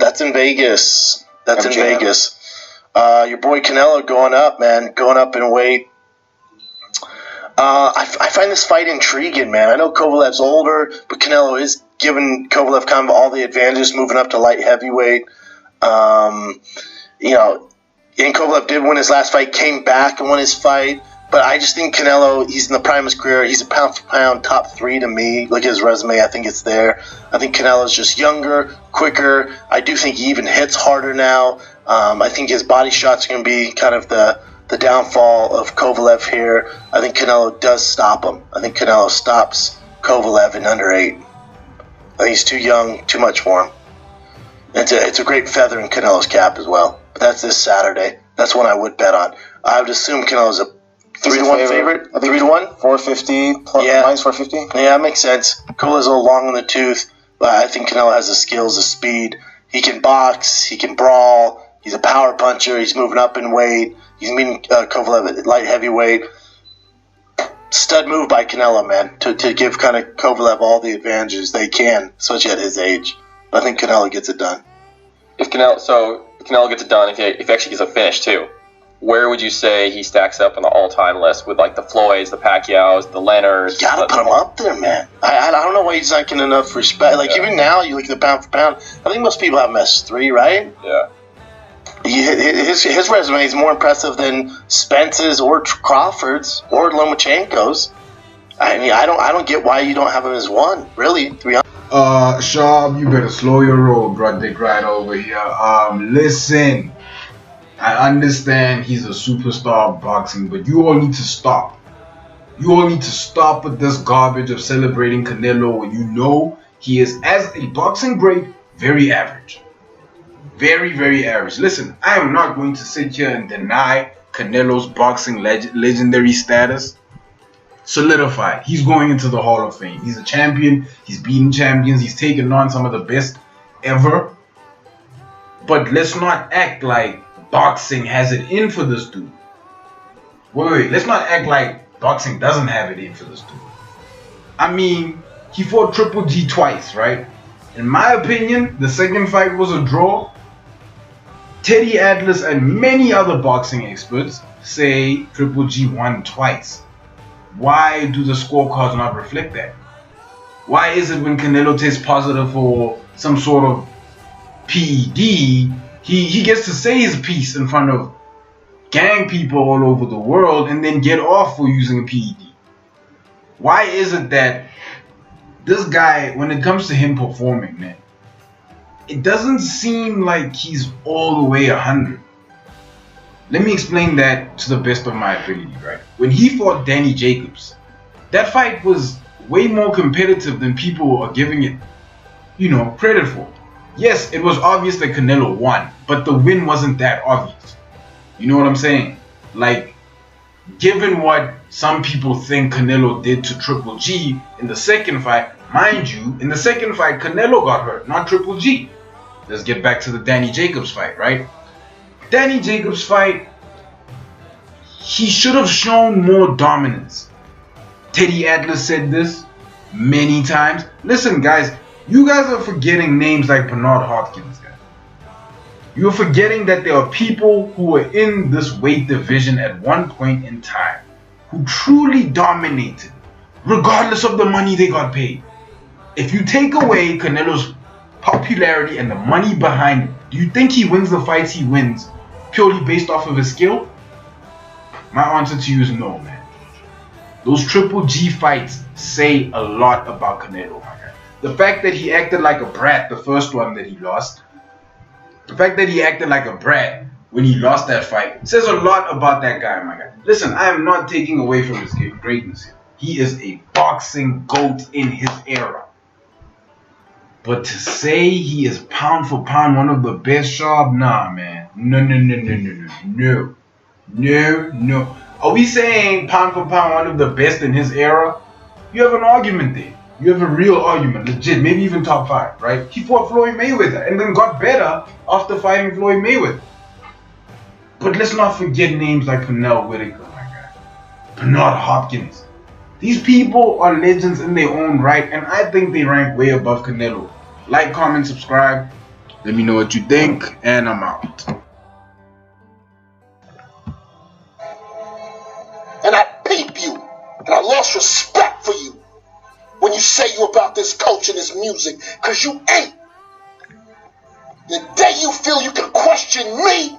That's in Vegas. That's in MGM. Vegas. Your boy Canelo going up, man. Going up in weight. I find this fight intriguing, man. I know Kovalev's older, but Canelo is giving Kovalev kind of all the advantages moving up to light heavyweight. You know, and Kovalev did win his last fight, came back and won his fight. But I just think Canelo, he's in the prime of his career. He's a pound-for-pound top 3 to me. Look at his resume. I think it's there. I think Canelo's just younger, quicker. I do think he even hits harder now. I think his body shots are going to be kind of the downfall of Kovalev here. I think Canelo does stop him. I think Canelo stops Kovalev in under 8. I think he's too young, too much for him. It's a great feather in Canelo's cap as well. But that's this Saturday. That's one I would bet on. I would assume Canelo's a 3-1 favorite. I think 3-1? 450 plus minus 450. Yeah, that makes sense. Kovalev's a little long in the tooth, but I think Canelo has the skills, the speed. He can box. He can brawl. He's a power puncher. He's moving up in weight. He's meeting Kovalev at light heavyweight. Stud move by Canelo, man, to give kind of Kovalev all the advantages they can, especially at his age. But I think Canelo gets it done. If Canelo gets it done, if he actually gets a finish too, where would you say he stacks up on the all-time list with like the Floyds, the Pacquiaos, the Leonards? You gotta put him up there, man. I don't know why he's not getting enough respect. Like even now, you look at the pound for pound. I think most people have him as 3, right? Yeah. His resume is more impressive than Spence's or Crawford's or Lomachenko's. I mean, I don't get why you don't have him as 1. Really, 3. Schaub, you better slow your roll, bro. Dick right over here. Listen, I understand he's a superstar of boxing, but you all need to stop. You all need to stop with this garbage of celebrating Canelo when you know he is, as a boxing great, very average. Very, very average. Listen, I am not going to sit here and deny Canelo's boxing legendary status. Solidified. He's going into the Hall of Fame. He's a champion. He's beaten champions. He's taken on some of the best ever. But let's not act like boxing has it in for this dude. Wait. Let's not act like boxing doesn't have it in for this dude. I mean, he fought Triple G twice, right? In my opinion, the second fight was a draw. Teddy Atlas and many other boxing experts say Triple G won twice. Why do the scorecards not reflect that? Why is it when Canelo tests positive for some sort of PED, he gets to say his piece in front of gang people all over the world and then get off for using a PED? Why is it that this guy, when it comes to him performing, man, it doesn't seem like he's all the way 100. Let me explain that to the best of my ability, right? When he fought Danny Jacobs, that fight was way more competitive than people are giving it, credit for. Yes, it was obvious that Canelo won, but the win wasn't that obvious. You know what I'm saying? Like, given what some people think Canelo did to Triple G in the second fight, mind you, in the second fight, Canelo got hurt, not Triple G. Let's get back to the Danny Jacobs fight, right? Danny Jacobs fight, he should have shown more dominance. Teddy Atlas said this many times. Listen, guys, you guys are forgetting names like Bernard Hopkins, guys. You're forgetting that there are people who were in this weight division at one point in time who truly dominated, regardless of the money they got paid. If you take away Canelo's popularity and the money behind him, do you think he wins the fights he wins purely based off of his skill? My answer to you is no, man. Those Triple G fights say a lot about Canelo, my guy. The fact that he acted like a brat the first one that he lost, the fact that he acted like a brat when he lost that fight, says a lot about that guy, my guy. Listen, I am not taking away from his greatness here. He is a boxing GOAT in his era. But to say he is pound for pound one of the best, Schaub, nah, man. No. Are we saying pound for pound one of the best in his era? You have an argument there. You have a real argument, legit, maybe even top 5, right? He fought Floyd Mayweather and then got better after fighting Floyd Mayweather. But let's not forget names like Pernell Whitaker, my guy. Bernard Hopkins. These people are legends in their own right, and I think they rank way above Canelo. Like, comment, subscribe. Let me know what you think, and I'm out. And I peep you, and I lost respect for you when you say you about this culture and this music, because you ain't. The day you feel you can question me,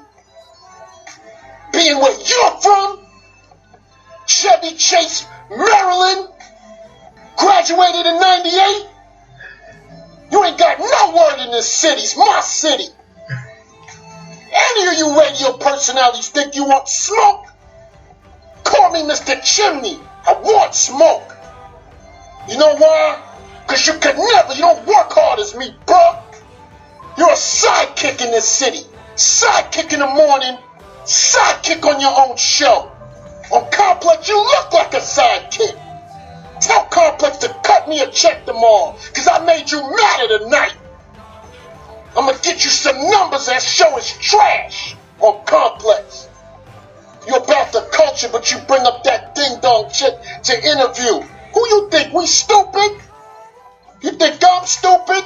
being where you're from, Chevy Chase, Maryland, graduated in 98, you ain't got no word in this city. It's my city. Any of you radio personalities think you want smoke? Call me Mr. Chimney. I want smoke. You know why? Because you don't work hard as me, bro. You're a sidekick in this city. Sidekick in the morning, sidekick on your own show. On Complex, you look like a sidekick. Tell Complex to cut me a check tomorrow, because I made you mad tonight. I'm going to get you some numbers that show it's trash on Complex. You're about the culture, but you bring up that ding-dong chick to interview. Who you think, we stupid? You think I'm stupid?